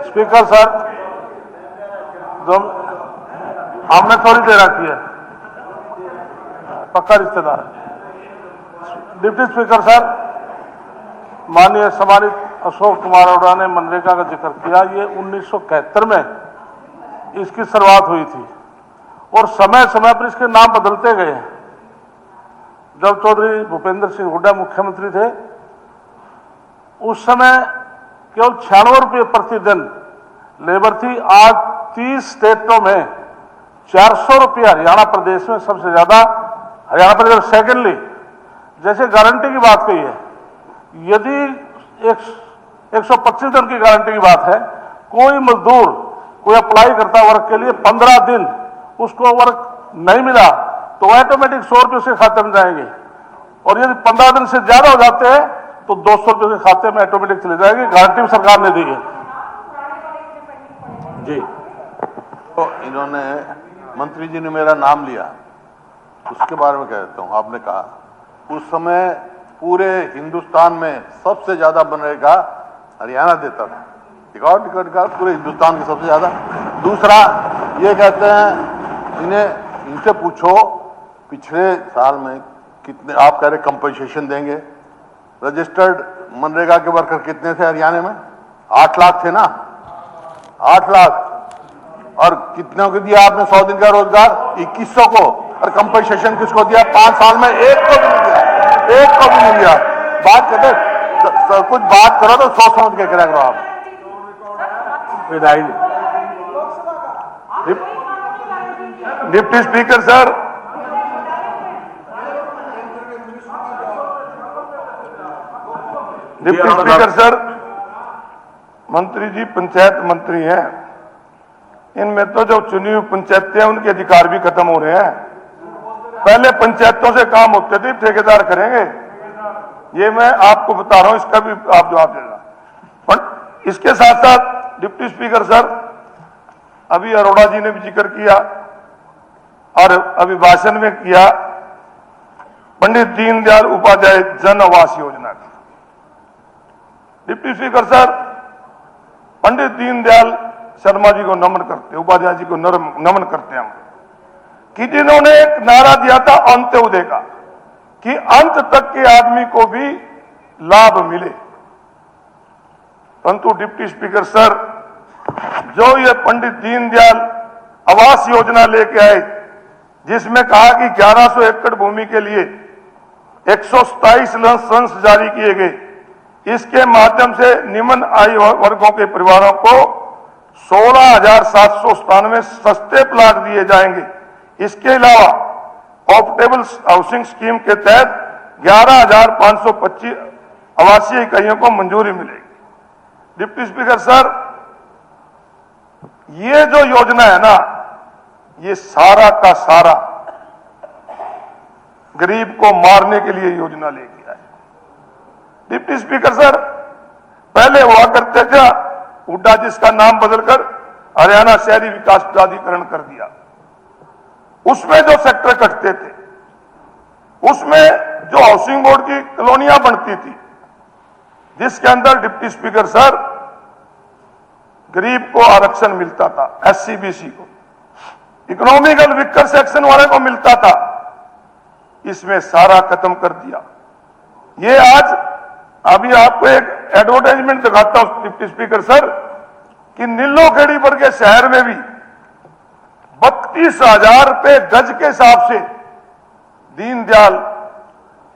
Speaker sir, जो हमने थोड़ी देर रखी है, पक्का रिश्तेदार। डिप्टी स्पीकर सर, माननीय सम्मानित अशोक कुमार अरोड़ा ने मनरेगा का जिक्र किया। ये 1971 में इसकी शुरुआत हुई थी और समय समय पर इसके नाम बदलते गए हैं। जब चौधरी भूपेंद्र सिंह हुड्डा मुख्यमंत्री थे, उस समय केवल 96 रुपये प्रतिदिन लेबर थी। आज 30 स्टेटों में 400 रुपये, हरियाणा प्रदेश में सबसे ज्यादा, हरियाणा प्रदेश सेकेंडली। जैसे गारंटी की बात कही है, यदि 125 दिन की गारंटी की बात है, कोई मजदूर कोई अप्लाई करता वर्क के लिए, 15 दिन उसको वर्क नहीं मिला तो ऑटोमेटिक 100 रुपये उसके खाते में जाएंगे, और यदि 15 दिन से ज्यादा हो जाते हैं तो 200 रुपये के खाते में ऑटोमेटिक चले जाएंगे। गारंटी सरकार ने दी है जी। तो इन्होंने, मंत्री जी ने मेरा नाम लिया, उसके बारे में कहता हूं। आपने कहा उस समय पूरे हिंदुस्तान में सबसे ज्यादा मनरेगा हरियाणा देता था, रिकॉर्ड पूरे हिंदुस्तान के सबसे ज्यादा। दूसरा ये कहते हैं, इनसे पूछो पिछले साल में कितने, आप कह रहे कंपनसेशन देंगे, रजिस्टर्ड मनरेगा के वर्कर कितने थे हरियाणा में? 8 लाख थे ना, 8 लाख। और कितने को दिया आपने 100 दिन का रोजगार? 2100 को। और कंपनसेशन किसको दिया? 5 साल में एक को भी नहीं दिया, एक को भी नहीं दिया। बात करते कुछ बात करो तो सोच समझ के करा करो आप। Deputy speaker sir, deputy speaker sir, मंत्री जी पंचायत मंत्री हैं, इनमें तो जो चुनी हुई पंचायतें हैं उनके अधिकार भी खत्म हो रहे हैं। पहले पंचायतों से काम होते थे, ठेकेदार करेंगे। ये मैं आपको बता रहा हूं, इसका भी आप जवाब देना। पर इसके साथ साथ डिप्टी स्पीकर सर, अभी अरोड़ा जी ने भी जिक्र किया और अभिभाषण में किया पंडित दीनदयाल उपाध्याय जन आवास योजना की। Deputy speaker sir, Pandit Deendayal Sharma ji को नमन करते, उपाध्याय जी को नमन करते हैं हम, कि जिन्होंने एक नारा दिया था अंत्योदय का, कि अंत तक के आदमी को भी लाभ मिले। परंतु डिप्टी स्पीकर सर, जो ये पंडित दीनदयाल आवास योजना लेके आए, जिसमें कहा कि 1100 एकड़ भूमि के लिए 127 लाइसेंस जारी किए गए, इसके माध्यम से निम्न आय वर्गों के परिवारों को 16,797 सस्ते प्लाट दिए जाएंगे। इसके अलावा ऑप्टेबल हाउसिंग स्कीम के तहत 11,525 आवासीय इकाइयों को मंजूरी मिलेगी। डिप्टी स्पीकर सर, ये जो योजना है ना, ये सारा का सारा गरीब को मारने के लिए योजना लेके आए। डिप्टी स्पीकर सर, पहले हुआ करते थे हुड्डा, जिसका नाम बदलकर हरियाणा शहरी विकास प्राधिकरण कर दिया। उसमें जो सेक्टर कटते थे, उसमें जो हाउसिंग बोर्ड की कॉलोनियां बनती थी, जिसके अंदर डिप्टी स्पीकर सर गरीब को आरक्षण मिलता था, SC BC को, इकोनॉमिकल वीकर सेक्शन वाले को मिलता था, इसमें सारा खत्म कर दिया। ये आज अभी आपको एक एडवर्टाइजमेंट दिखाता हूं डिप्टी स्पीकर सर, कि नीलोखेड़ी पर के शहर में भी 32,000 रुपए गज के हिसाब से दीनदयाल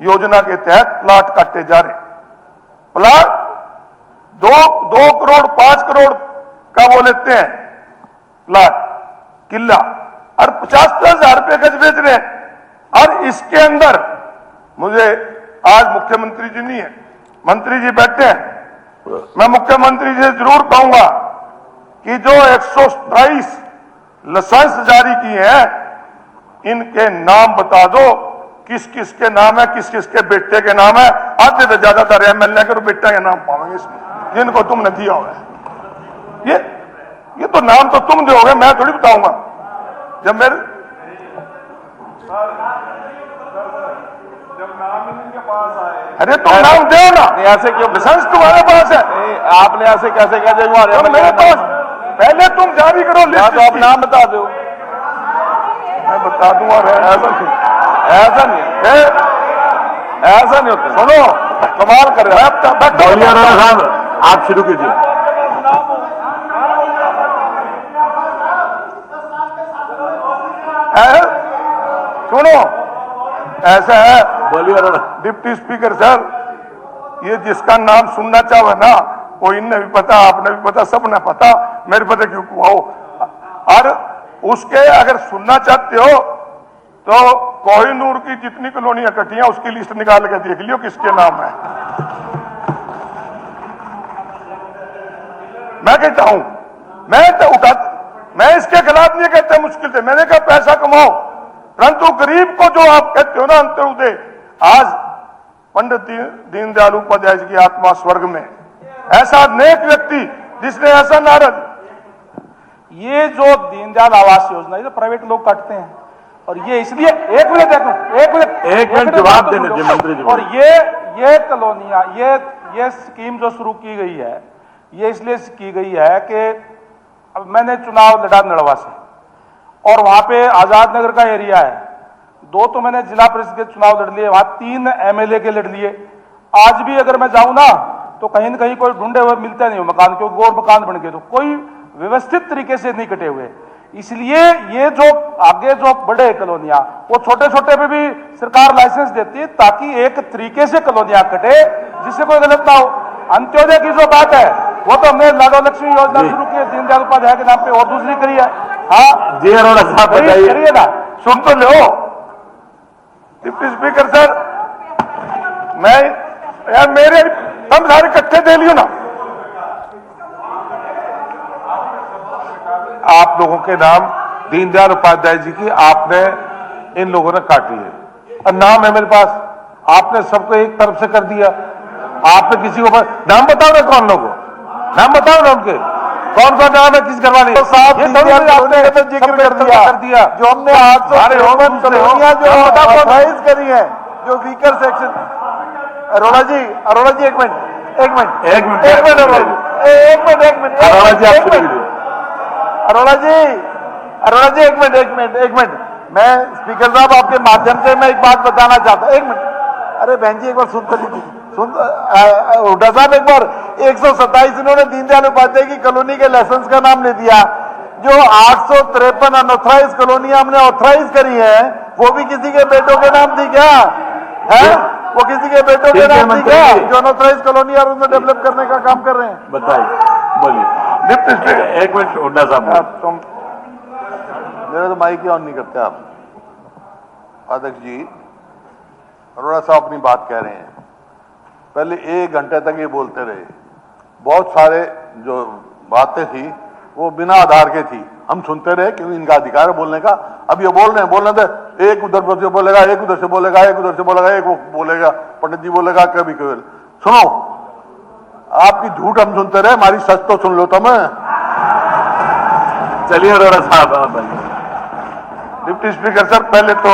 योजना के तहत प्लाट काटे जा रहे। प्लाट 2 करोड़ 5 करोड़ का वो लेते हैं प्लाट, किला, और 50,000 रुपए गज बेच रहे हैं। और इसके अंदर मुझे, आज मुख्यमंत्री जी नहीं है, मंत्री जी बैठे हैं, मैं मुख्यमंत्री जी से जरूर कहूंगा कि जो 127 लाइसेंस जारी किए हैं, इनके नाम बता दो, किस किस के नाम है, किस किस के बेटे के नाम है। आधे से ज्यादातर MLA के बेटा के नाम पाओगे इसमें, जिनको तुमने दिया हुआ है। ये तो नाम तो तुम दोगे, मैं थोड़ी बताऊंगा। जब मेरे अरे तुम नाम दो ना, नहीं ऐसे क्यों? लाइसेंस तुम्हारे पास है नहीं, आपने ऐसे कैसे कह दिया? हमारे तो मेरे पास पहले तुम जारी करो या लिस्ट तो आप इसकी। नाम बता दो। मैं बता दूंगा। ऐसा नहीं, ऐसा नहीं, ऐसा नहीं होता। सुनो, कमाल कर रहे हैं। बोलिए राणा साहब, आप शुरू कीजिए। सुनो, ऐसा है बोलिए राणा। डिप्टी स्पीकर सर, ये जिसका नाम सुनना चाहे ना, वो इन्हें भी पता, आपने भी पता, सबने पता, मेरे पता क्यों कुआओ। और उसके अगर सुनना चाहते हो तो कोहिनूर की जितनी कॉलोनियां कटी हैं उसकी लिस्ट निकाल के देख लियो किसके नाम है। मैं कहता हूं, मैं इसके खिलाफ नहीं कहता मुश्किल से, मैंने कहा पैसा कमाओ, परंतु गरीब को जो आप कहते हो ना अंत्योदय, आज पंडित दीनदयाल उपाध्याय जी की आत्मा स्वर्ग में, ऐसा नेक व्यक्ति जिसने ऐसा नारा, ये जो दीनदयाल आवास योजना, ये तो प्राइवेट लोग काटते हैं, और ये इसलिए एक मिनट जवाब देने दीजिए मंत्री जी। और ये कॉलोनियां, ये स्कीम जो शुरू की गई है, ये इसलिए की गई है कि अब मैंने चुनाव लड़ा नड़वा से, और वहां पे आजाद नगर का एरिया है, 2 तो मैंने जिला परिषद के चुनाव लड़ लिए, वहां 3 MLA के लड़ लिए। आज भी अगर मैं जाऊं ना तो कहीं न कहीं कोई ढूंढे हुए मिलता नहीं हो मकान, क्योंकि गोर मकान बन गए, तो कोई व्यवस्थित तरीके से नहीं कटे हुए। इसलिए ये जो आगे जो बड़े कॉलोनियां, वो छोटे छोटे पे भी सरकार लाइसेंस देती है, ताकि एक तरीके से कॉलोनियां कटे जिससे कोई गलत ना हो। अंत्योदय की जो बात है वो तो हमने लाडो लक्ष्मी योजना शुरू की है दीनदयाल उपाध्याय के नाम पे, और दूसरी करी है। हाँ जी राणा साहब बताइए। करिए ना, सुन तो लो डिप्टी स्पीकर सर, मैं यार मेरे हम सारे इकट्ठे दे लियो ना। आप लोगों के नाम दीनदयाल उपाध्याय जी की आपने इन लोगों ने काट लिए, और नाम है मेरे पास, आपने सबको एक तरफ से कर दिया। आपने किसी को नाम बताओ ना, कौन लोगों नाम बताओ ना उनके, कौन सा नाम है, किस करवाने तो साहब ये दीनदयाल थोड़ी आपने का तो जिक्र सबको कर एक तरफ दिया। कर दिया जो हमने 853 कॉलोनियां जो ऑथराइज करी है, जो वीकर सेक्शन। अरोड़ा जी एक मिनट, अरोड़ा जी एक मिनट, अरोड़ा जी आप शुरू कीजिए। अरोड़ा जी एक मिनट, मैं स्पीकर साहब आपके माध्यम से मैं एक बात बताना चाहता हूं। 1 मिनट, अरे बहन जी एक बार सुन तो लीजिए, हुड्डा साहब एक बार 127 इन्होंने दीनदयाल उपाध्याय की कॉलोनी के लाइसेंस का नाम ले दिया। जो 853 अनऑथराइज कॉलोनियां हमने ऑथराइज करी है, वो भी किसी के बेटों के नाम थी क्या है? वो किसी के बेटों के नाम थी क्या, जो अनऑथराइज कॉलोनी और उनमें डेवलप करने का काम कर रहे हैं? बताइए, बोलिए। डिप्टी स्पीकर एक मिनट हुड्डा साहब, तुम मेरा तो माइक ही ऑन नहीं करते आप। अध्यक्ष जी, अरोड़ा साहब अपनी बात कह रहे हैं, पहले 1 घंटे तक ये बोलते रहे, बहुत सारे जो बातें थी वो बिना आधार के थी, हम सुनते रहे क्योंकि इनका अधिकार है बोलने का। अब ये बोल रहे हैं, बोलने दे, एक उधर से बोलेगा, एक उधर से बोलेगा, एक उधर से बोलेगा, एक वो बोलेगा, पंडित जी बोलेगा, कभी कभी सुनो, आपकी झूठ हम सुनते रहे, हमारी सच तो सुन लो तुम्हें। चलिए अरोड़ा साहब आप बताइए। डिप्टी स्पीकर सर, पहले तो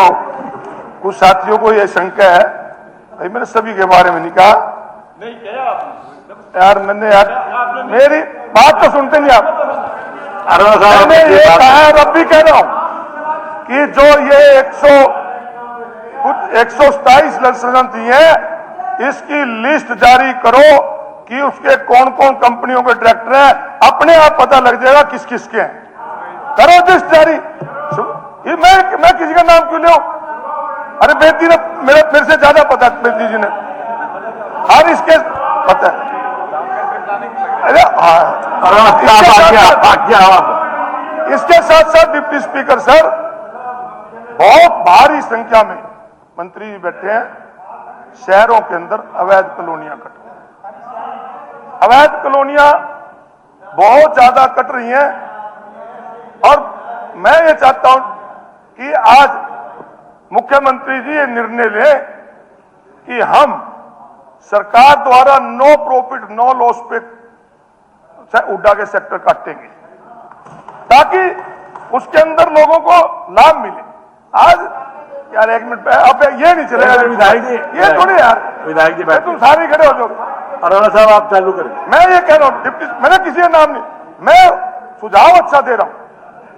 कुछ साथियों को यह शंका है, भाई मैंने सभी के बारे में नहीं कहा, नहीं यार मैंने यार मेरी बात तो सुनते नहीं आप। अरोड़ा साहब मैंने ये कहा है, अब भी कह रहा हूं कि जो ये 127 लाइसेंस दी है, इसकी लिस्ट जारी करो कि उसके कौन कौन कंपनियों के डायरेक्टर हैं, अपने आप पता लग जाएगा किस किस के हैं। करो लिस्ट जारी। ये मैं किसी का नाम क्यों ले? अरे बेटी ने मेरे से ज्यादा पता है, बेटी जी ने हर इसके पता है। अरे इसके साथ साथ डिप्टी स्पीकर सर, बहुत भारी संख्या में मंत्री जी बैठे हैं, शहरों के अंदर अवैध कॉलोनियां कट रही हैं, अवैध कॉलोनियां बहुत ज्यादा कट रही हैं। और मैं ये चाहता हूं कि आज मुख्यमंत्री जी ये निर्णय लें कि हम सरकार द्वारा नो प्रॉफिट नो लॉस पे हुड्डा के सेक्टर काटेंगे, ताकि उसके अंदर लोगों को लाभ मिले। आज यार एक मिनट, अब ये नहीं चलेगा विधायक जी, ये थोड़ी यार, विधायक जी तुम सारे खड़े हो जाओ। अरोड़ा साहब आप चालू करें। मैं ये कह रहा हूं डिप्टी, मैंने किसी का नाम नहीं, मैं सुझाव अच्छा दे रहा हूं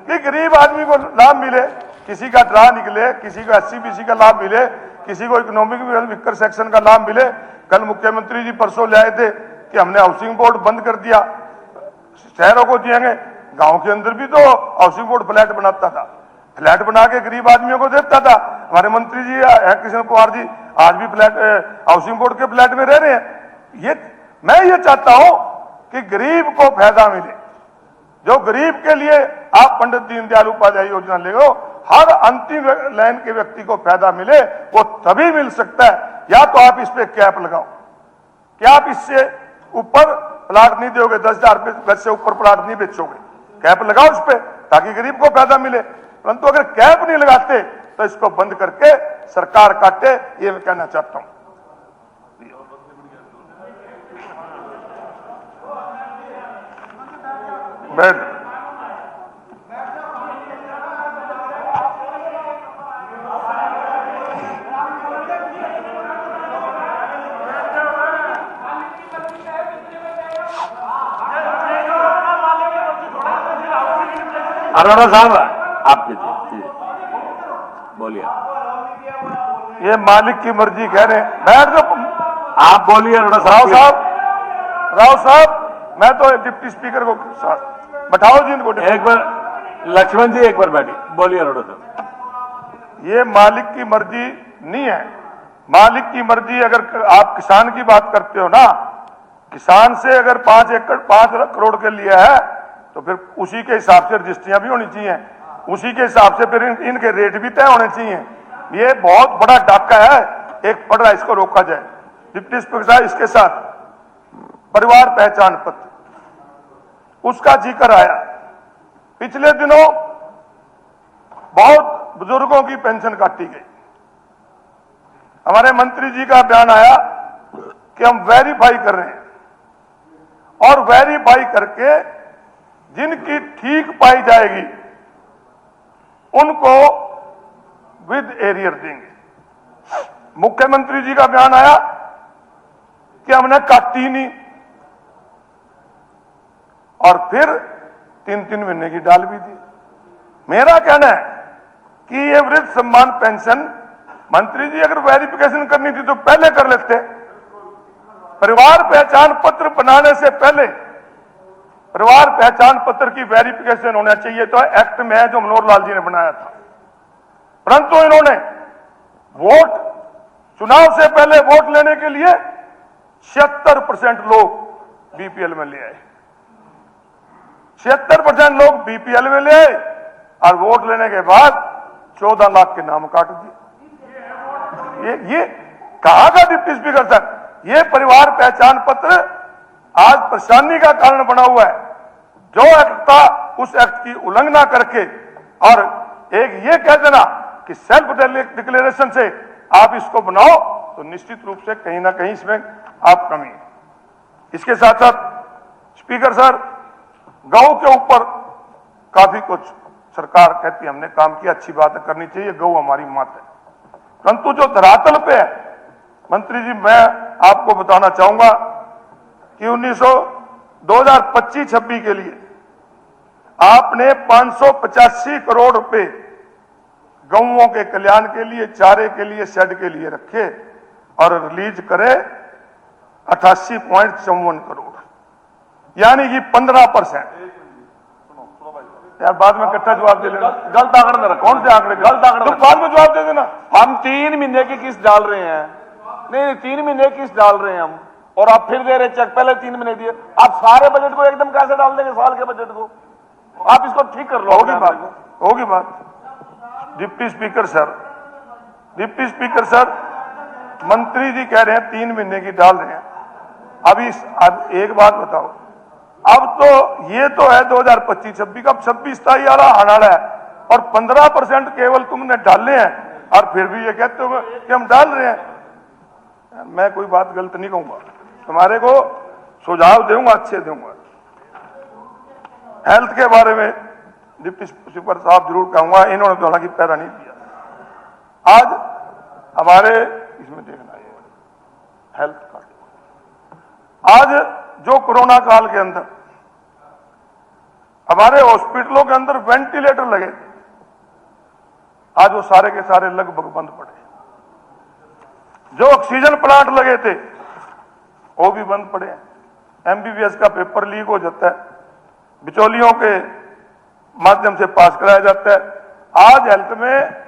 कि गरीब आदमी को लाभ मिले, किसी का ड्रा निकले, किसी को SC/BC का लाभ मिले, किसी को इकोनॉमिक वीकर सेक्शन का लाभ मिले। कल मुख्यमंत्री जी परसों ले आए थे कि हमने हाउसिंग बोर्ड बंद कर दिया, शहरों को दिएंगे। गांव के अंदर भी तो हाउसिंग बोर्ड फ्लैट बनाता था, फ्लैट बना के गरीब आदमियों को देता था। हमारे मंत्री जी कृष्ण कुमार जी आज भी फ्लैट हाउसिंग बोर्ड के फ्लैट में रह रहे हैं। मैं ये चाहता हूं कि गरीब को फायदा मिले। जो गरीब के लिए आप पंडित दीनदयाल उपाध्याय योजना ले लो, हर अंतिम लाइन के व्यक्ति को फायदा मिले, वो तभी मिल सकता है। या तो आप इस पे कैप लगाओ कि आप इससे ऊपर प्लाट नहीं दोगे, 10,000 गज से ऊपर प्लाट नहीं बेचोगे, कैप लगाओ इस पे ताकि गरीब को फायदा मिले। परंतु अगर कैप नहीं लगाते तो इसको बंद करके सरकार काटे, ये मैं कहना चाहता हूं। बैठ अरोड़ा साहब आपके जी बोलिए। ये मालिक की मर्जी कह रहे हैं, बैठ जाओ आप बोलिए अरोड़ा राव साहब। साहब, मैं तो डिप्टी स्पीकर को बैठाओ जी इनको। एक बार लक्ष्मण जी एक बार बैठिए, बोलिए अरोड़ा साहब। ये मालिक की मर्जी नहीं है। मालिक की मर्जी, अगर आप किसान की बात करते हो ना, किसान से अगर 5 एकड़ 5 करोड़ के लिए है तो फिर उसी के हिसाब से रजिस्ट्रियां भी होनी चाहिए, उसी के हिसाब से फिर इनके रेट भी तय होने चाहिए। ये बहुत बड़ा डाका है, एक पड़ रहा है, इसको रोका जाए। डिप्टी स्पीकर साहब, इसके साथ परिवार पहचान पत्र उसका जिक्र आया। पिछले दिनों बहुत बुजुर्गों की पेंशन काटी गई। हमारे मंत्री जी का बयान आया कि हम वेरीफाई कर रहे हैं और वेरीफाई करके जिनकी ठीक पाई जाएगी उनको विद एरियर देंगे। मुख्यमंत्री जी का बयान आया कि हमने काटी नहीं, और फिर 3-3 महीने की डाल भी दी। मेरा कहना है कि ये वृद्ध सम्मान पेंशन, मंत्री जी अगर वेरिफिकेशन करनी थी तो पहले कर लेते। परिवार पहचान पत्र बनाने से पहले परिवार पहचान पत्र की वेरिफिकेशन होना चाहिए। तो एक्ट में है जो मनोहर लाल जी ने बनाया था, परंतु इन्होंने वोट, चुनाव से पहले वोट लेने के लिए 76% लोग बीपीएल में ले आए। 76% लोग बीपीएल में ले आए और वोट लेने के बाद 14 लाख के नाम काट दिए। ये कहा था डिप्टी स्पीकर साहब, ये परिवार पहचान पत्र आज परेशानी का कारण बना हुआ है। जो एक्ट था उस एक्ट की उल्लंघना करके और एक ये कह देना कि सेल्फ डिक्लेरेशन से आप इसको बनाओ, तो निश्चित रूप से कहीं ना कहीं इसमें आप कमी है। इसके साथ साथ स्पीकर सर, गौ के ऊपर काफी कुछ सरकार कहती है हमने काम किया, अच्छी बात है, करनी चाहिए, गौ हमारी माता है। परंतु जो धरातल पे है, मंत्री जी मैं आपको बताना चाहूंगा कि 2025-26 के लिए आपने 585 करोड़ रुपए गौओं के कल्याण के लिए, चारे के लिए, शेड के लिए रखे और रिलीज करे 88.54 करोड़, यानी कि 15%। यार बाद में इकट्ठा जवाब दे लेना। गलत आंकड़े न रखो। कौन से आंकड़े? गलत आंकड़े तो बाद में जवाब दे देना। हम 3 महीने की किस्त डाल रहे हैं। नहीं, 3 महीने की किस्त डाल रहे हैं हम, और आप फिर दे रहे चेक, पहले 3 महीने दिए। आप सारे बजट को एकदम कैसे डाल देंगे, साल के बजट को? आप इसको ठीक कर लो। होगी बात। डिप्टी स्पीकर सर, मंत्री जी कह रहे हैं 3 महीने की डाल रहे हैं। अब एक बात बताओ, अब तो ये तो है 2025-26 का, 26-27 वाला आना है और 15% केवल तुमने डाले हैं और फिर भी ये कहते हो कि हम डाल रहे हैं। मैं कोई बात गलत नहीं कहूंगा, तुम्हारे को सुझाव दूंगा, अच्छे दूंगा। हेल्थ के बारे में डिप्टी स्पीकर साहब जरूर कहूंगा, इन्होंने तो हालांकि पैरा नहीं दिया। आज हमारे इसमें देखना है हेल्थ कार्ड, आज जो कोरोना काल के अंदर हमारे हॉस्पिटलों के अंदर वेंटिलेटर लगे थे, आज वो सारे के सारे लगभग बंद पड़े। जो ऑक्सीजन प्लांट लगे थे वो भी बंद पड़े हैं। एमबीबीएस का पेपर लीक हो जाता है, बिचौलियों के माध्यम से पास कराया जाता है। आज हेल्थ में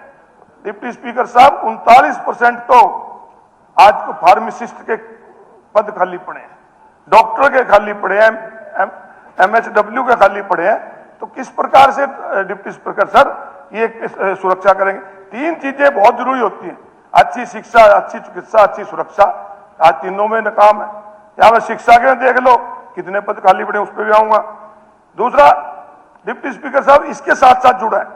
डिप्टी स्पीकर साहब 39% तो आज को फार्मासिस्ट के पद खाली पड़े हैं, डॉक्टर के खाली पड़े हैं, MHW के खाली पड़े हैं। तो किस प्रकार से डिप्टी स्पीकर सर ये सुरक्षा करेंगे? तीन चीजें बहुत जरूरी होती हैं, अच्छी शिक्षा, अच्छी चिकित्सा, अच्छी सुरक्षा। आज तीनों में नाकाम है। यहां पर शिक्षा के देख लो कितने पद खाली पड़े, उस पर भी आऊंगा। दूसरा, डिप्टी स्पीकर साहब इसके साथ साथ जुड़ा है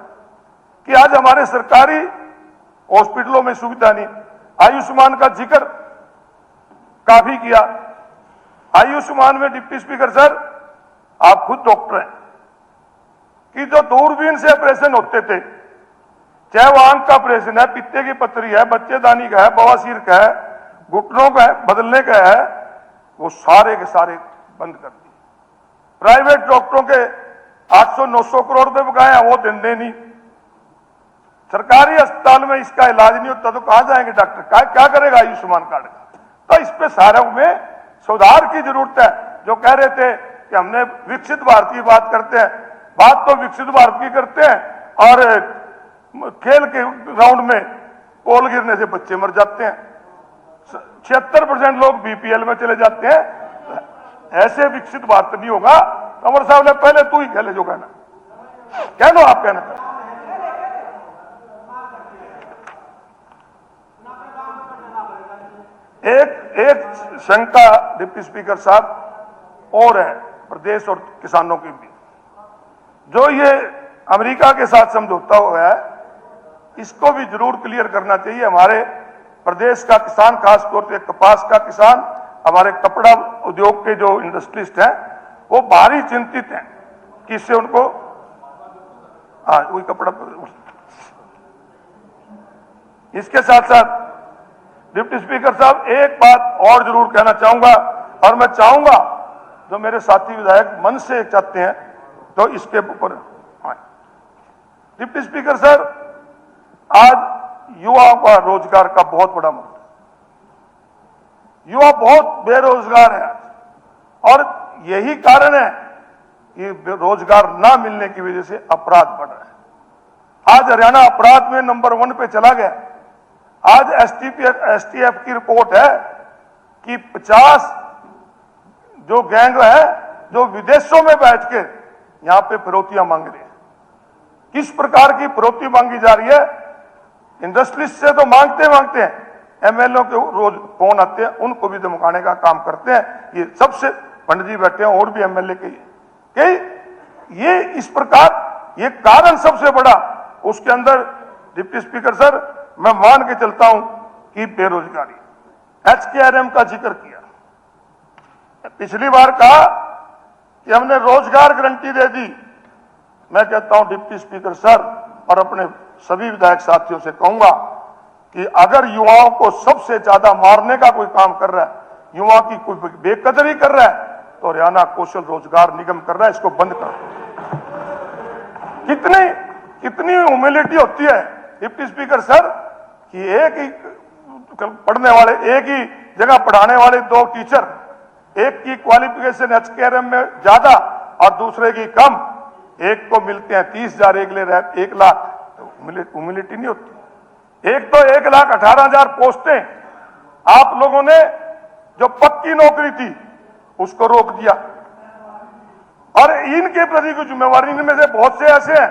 कि आज हमारे सरकारी हॉस्पिटलों में सुविधा नहीं। आयुष्मान का जिक्र काफी किया। आयुष्मान में डिप्टी स्पीकर सर आप खुद डॉक्टर हैं कि जो दूरबीन से ऑपरेशन होते थे, चाहे वो आंख का ऑपरेशन है, पित्ते की पथरी है, बच्चेदानी का है, बवासीर का है, घुटनों का है, बदलने का है, वो सारे के सारे बंद कर दिए। प्राइवेट डॉक्टरों के 800-900 करोड़ रुपए बकाए हैं, वो देंगे नहीं। सरकारी अस्पताल में इसका इलाज नहीं होता तो कहां जाएंगे डॉक्टर? क्या करेगा आयुष्मान कार्ड का? तो इस पे सारों में सुधार की जरूरत है। जो कह रहे थे कि हमने विकसित भारत की बात करते हैं, बात तो विकसित भारत की करते हैं और खेल के ग्राउंड में पोल गिरने से बच्चे मर जाते हैं। 76% लोग बीपीएल में चले जाते हैं। ऐसे विकसित भारत नहीं होगा। अमर साहब ने पहले तू ही खेले जो कहना, कह लो आप कहना। एक शंका डिप्टी स्पीकर साहब और है प्रदेश और किसानों के बीच, जो ये अमेरिका के साथ समझौता हुआ है, इसको भी जरूर क्लियर करना चाहिए। हमारे प्रदेश का किसान, खासतौर से कपास का किसान, हमारे कपड़ा उद्योग के जो इंडस्ट्रिस्ट हैं, वो भारी चिंतित हैं कि इससे उनको वही कपड़ा। इसके साथ साथ डिप्टी स्पीकर साहब एक बात और जरूर कहना चाहूंगा, और मैं चाहूंगा जो मेरे साथी विधायक मन से चाहते हैं तो इसके ऊपर आए। डिप्टी स्पीकर सर, आज युवाओं का रोजगार का बहुत बड़ा मुद्दा, युवा बहुत बेरोजगार है और यही कारण है कि रोजगार ना मिलने की वजह से अपराध बढ़ रहा है। आज हरियाणा अपराध में नंबर 1 पे चला गया। आज STF की रिपोर्ट है कि 50 जो गैंग है जो विदेशों में बैठ के यहां पे फिरौतियां मांग रहे हैं। किस प्रकार की फिरौती मांगी जा रही है? इंडस्ट्रीज से तो मांगते हैं, MLO के रोज फोन आते हैं, उनको भी धमकाने का काम करते हैं। ये सबसे पंडित जी बैठे हैं और भी MLA के ये इस प्रकार ये कारण सबसे बड़ा उसके अंदर। डिप्टी स्पीकर सर, मैं मान के चलता हूं कि बेरोजगारी, HKRM का जिक्र किया, पिछली बार कहा कि हमने रोजगार गारंटी दे दी। मैं कहता हूं डिप्टी स्पीकर सर और अपने सभी विधायक साथियों से कहूंगा कि अगर युवाओं को सबसे ज्यादा मारने का कोई काम कर रहा है, युवा की कोई बेकदरी कर रहा है, तो हरियाणा कौशल रोजगार निगम कर रहा है। इसको बंद कर। कितनी ह्यूमिलिटी होती है डिप्टी स्पीकर सर कि एक ही पढ़ने वाले, एक ही जगह पढ़ाने वाले 2 टीचर, एक की क्वालिफिकेशन HKRM में ज्यादा और दूसरे की कम, एक को मिलते हैं 30,000, एक ले रहे 1 लाख। ह्यूमिलिटी नहीं होती। एक तो 1,18,000 पोस्टें आप लोगों ने जो पक्की नौकरी थी उसको रोक दिया, और इनके प्रति की जिम्मेवारी, इनमें से बहुत से ऐसे हैं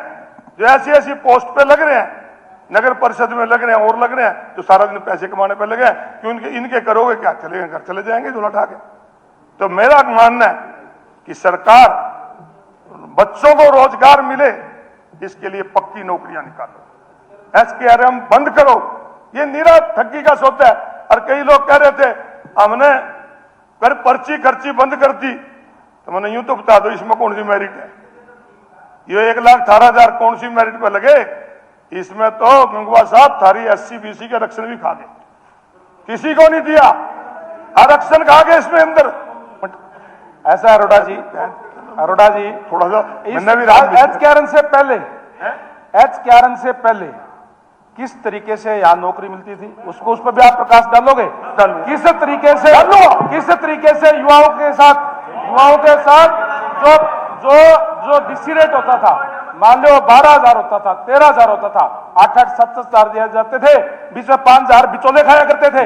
जो ऐसी पोस्ट पे लग रहे हैं, नगर परिषद में लग रहे हैं और लग रहे हैं, जो सारा दिन पैसे कमाने पे लगे हैं कि इनके करोगे क्या? चले घर चले जाएंगे झोला उठा के। तो मेरा मानना है कि सरकार बच्चों को रोजगार मिले, इसके लिए पक्की नौकरियां निकालो, HKRM बंद करो। ये निरा ठगी का सौदा है। और कई लोग कह रहे थे हमने पर्ची खर्ची बंद कर दी, तो मैंने यूं तो बता दो इसमें कौन सी मेरिट है? ये 1,18,000 कौन सी मेरिट पे लगे? इसमें तो गंगवा साहब थारी एससी बीसी के आरक्षण भी खा गए, किसी को नहीं दिया, आरक्षण खा गए इसमें अंदर। ऐसा है अरोड़ा जी थोड़ा सा मैंने भी एच कैरन से पहले किस तरीके से यहाँ नौकरी मिलती थी, उसको उस पर भी आप प्रकाश डालोगे? किस तरीके से युवाओं के साथ जो डिसी रेट होता था, मान लो 12,000 होता था, 13,000 होता था, 8-8, 7-7 दिए जाते थे, बीच में 5,000 बिचौले खाया करते थे,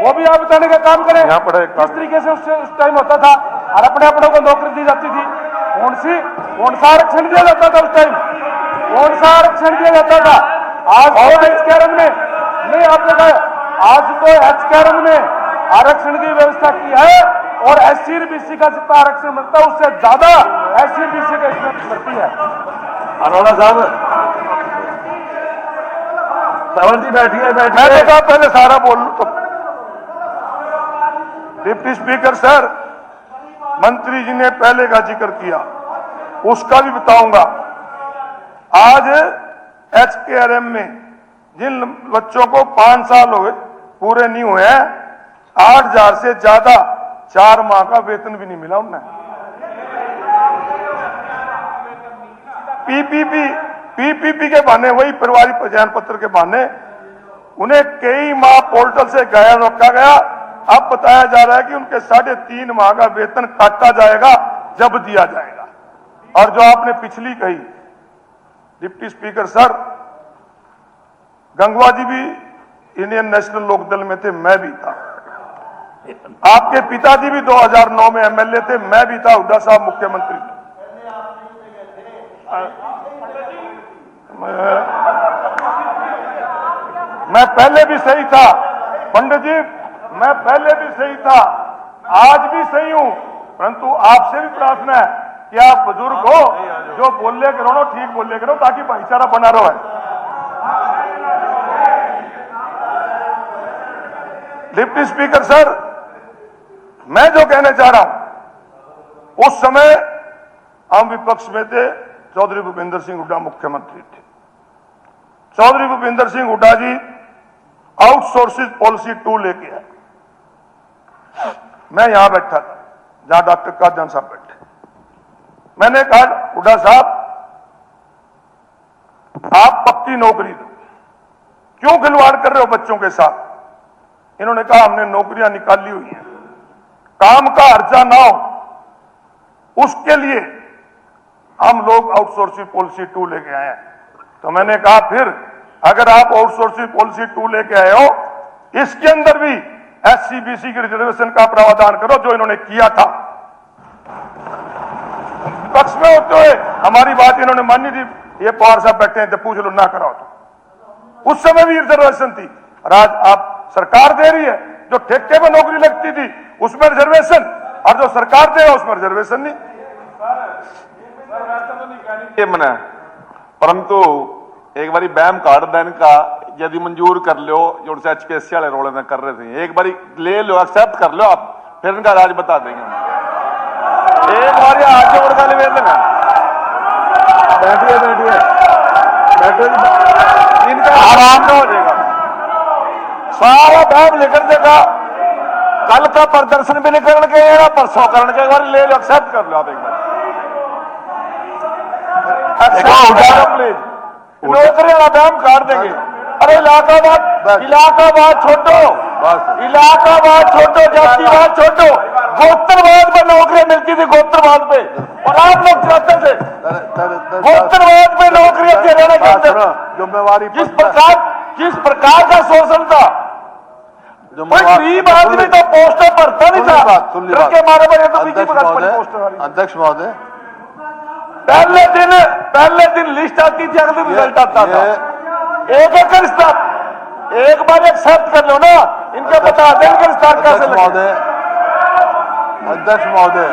वो भी आप बताने का काम करें किस तरीके से उस टाइम होता था और अपने को नौकरी दी जाती थी। कौन सा आरक्षण दिया जाता था उस टाइम, कौन सा आरक्षण दिया जाता था? आज तो एच कैरन में नहीं, आपने कहा आज तो एच कैरन में आरक्षण की व्यवस्था की है और एससी बीसी का जितना आरक्षण मिलता है उससे ज्यादा एससी बीसी का इसमें मिलती है। अरोड़ा साहब, सवन जी बैठिए। मैंने कहा पहले सारा बोल लूं तो। डिप्टी स्पीकर सर, मंत्री जी ने पहले का जिक्र किया, उसका भी बताऊंगा। आज एचकेआरएम में जिन बच्चों को 5 साल हुए पूरे नहीं हुए हैं, 8,000 से ज्यादा 4 माह का वेतन भी नहीं मिला उन्हें। पीपीपी के बहाने, वही पारिवारिक प्रजनन पत्र के बहाने उन्हें कई माह पोर्टल से गायब रखा गया। अब बताया जा रहा है कि उनके 3.5 माह का वेतन काटा जाएगा जब दिया जाएगा। और जो आपने पिछली कही डिप्टी स्पीकर सर, गंगवा जी भी इंडियन नेशनल लोकदल में थे, मैं भी था। आपके पिताजी भी 2009 में एमएलए थे, मैं भी था, हुड्डा साहब मुख्यमंत्री थे। मैं पहले भी सही था पंडित जी, मैं पहले भी सही था, आज भी सही हूं, परंतु आपसे भी प्रार्थना है कि आप बुजुर्ग हो, जो बोले करो ठीक बोले करो ताकि भाईचारा बना रहे। डिप्टी स्पीकर सर, मैं जो कहना चाह रहा हूं, उस समय हम विपक्ष में थे, चौधरी भूपेंद्र सिंह हुड्डा मुख्यमंत्री थे। चौधरी भूपेंद्र सिंह हुड्डा जी आउटसोर्सिंग पॉलिसी 2 लेके आए। मैं यहां बैठा था जहां डॉक्टर कादयान साहब बैठे। मैंने कहा हुड्डा साहब, आप पक्की नौकरी दो, क्यों खिलवाड़ कर रहे हो बच्चों के साथ? इन्होंने कहा हमने नौकरियां निकाली हुई हैं, काम का अर्जा ना हो, उसके लिए हम लोग आउटसोर्सिंग पॉलिसी 2 लेके आए हैं। तो मैंने कहा फिर अगर आप आउटसोर्सिंग पॉलिसी 2 लेके आए हो, इसके अंदर भी एससी बीसी की रिजर्वेशन का प्रावधान करो जो इन्होंने किया था। विपक्ष में होते हुए हमारी बात इन्होंने मानी थी, ये पवार साहब बैठे हैं तो पूछ लो, ना कराओ तो। उस समय भी रिजर्वेशन थी और आज आप सरकार दे रही है, जो ठेके में नौकरी लगती थी उसमें रिजर्वेशन, और जो सरकार दे रहा उसमें रिजर्वेशन नहीं। ये मना, परंतु एक बारी बैम कार्ड देन का यदि मंजूर कर लो, जो एचपीएससी वाले रोले में कर रहे थे, एक बारी ले लो, एक्सेप्ट कर लो आप, फिर इनका राज बता देंगे। एक बार हाथ जोड़ का निवेदन है, बैठिए इनका आराम न हो जाएगा, सारा बैम लेकर देगा। कल का प्रदर्शन भी नहीं करने के, परसों करने के, एक बार ले लो, एक्सेप्ट कर लो आप एक बार। प्लीज नौकरी वाला बैम काट देंगे। अरे इलाकावाद छोड़ो, जातिवाद छोड़ो, गोत्रवाद पे नौकरियां मिलती थी, गोत्रवाद पे, और आप लोग चाहते थे गोत्रवाद पे नौकरियां दे देने के अंदर जिम्मेवारी किस प्रकार का शोषण था। कोई गरीब आदमी तो पोस्टर भरता नहीं था, के मारे पर तो बीजेपी अध्यक्ष महोदय, पहले दिन लिस्ट आती थी, अगले रिजल्ट आता था। एक रिश्ता एक बार एक्सेप्ट कर लो ना, इनके बता दें इनका रिश्ता कैसे लगे। अध्यक्ष महोदय,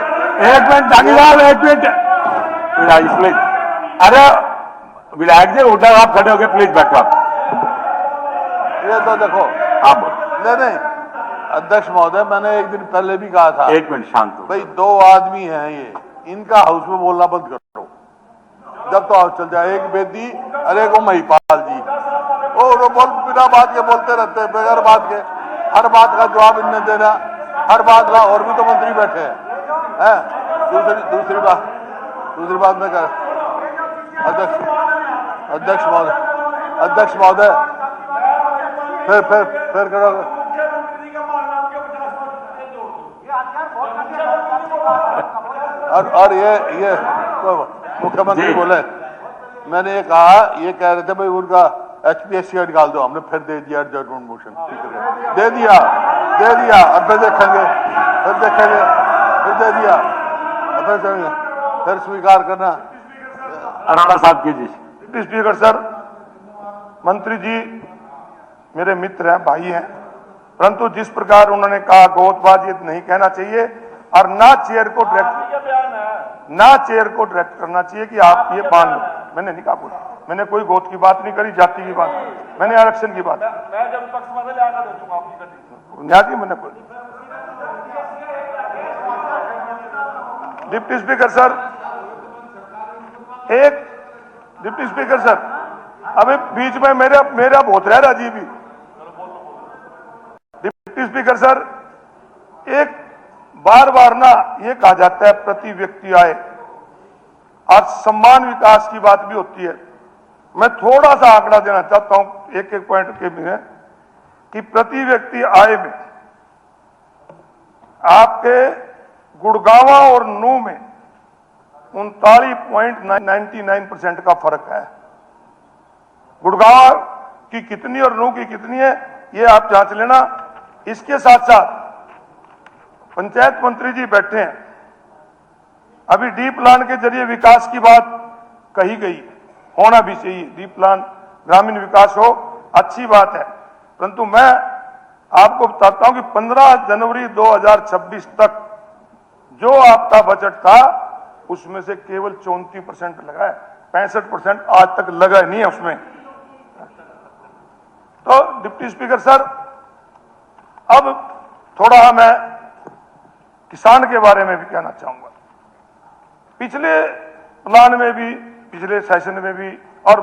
एक मिनट धन्यवाद, एक मिनट प्लीज। अरे विधायक जी हुड्डा आप खड़े हो गए, प्लीज बैठो आप। ये तो देखो आप नहीं, अध्यक्ष महोदय, मैंने एक दिन पहले भी कहा था, एक मिनट शांत हो भाई 2 आदमी हैं ये, इनका हाउस में बोलना बंद करो। जब तो आप चल जाए, एक बेदी और एक महिपाल जी, वो बोल बिना बात के बोलते रहते हैं, बगैर बात के, हर बात का जवाब इन्हें देना, हर बात का। और भी तो मंत्री बैठे हैं। दूसरी बात में कर अध्यक्ष महोदय फिर करो। और ये मुख्यमंत्री बोले, मैंने ये कहा, ये कह रहे थे भाई उनका HPSC का निकाल दो, हमने फिर दे दिया एडजर्टमेंट मोशन, दे दिया और फिर देखेंगे, फिर दे दिया और फिर चलेंगे, फिर स्वीकार करना। अरोड़ा साहब कीजिए। डिप्टी स्पीकर सर, मंत्री जी मेरे मित्र हैं, भाई हैं, परंतु जिस प्रकार उन्होंने कहा गोतबाजी नहीं कहना चाहिए और ना चेयर को डायरेक्ट करना चाहिए कि आप ये मान लो। मैंने नहीं कहा बोला, मैंने कोई गोत की बात नहीं करी, जाति की बात, मैंने आरक्षण की बात। मैं जब पक्ष में ले आकर दूंगा आपकी गति। न्याय मैंने बोली। Deputy speaker sir, deputy speaker sir, अभी बीच में मेरा बहुत रह रहा जी भी। डिप्टी स्पीकर सर, एक बार ना ये कहा जाता है प्रति व्यक्ति आय और सम्मान विकास की बात भी होती है। मैं थोड़ा सा आंकड़ा देना चाहता हूं एक पॉइंट के भी है कि प्रति व्यक्ति आय में आपके गुड़गांवा और नू में 39.99% का फर्क है। गुड़गांव की कितनी और नू की कितनी है ये आप जांच लेना। इसके साथ साथ पंचायत मंत्री जी बैठे हैं, अभी डी प्लान के जरिए विकास की बात कही गई, होना भी चाहिए, डी प्लान ग्रामीण विकास हो, अच्छी बात है, परंतु मैं आपको बताता हूं कि 15 जनवरी 2026 तक जो आपका बजट था उसमें से केवल 34% लगा है, 65% आज तक लगा नहीं है उसमें। तो डिप्टी स्पीकर सर, अब थोड़ा मैं किसान के बारे में भी कहना चाहूंगा। पिछले प्लान में भी, पिछले सेशन में भी और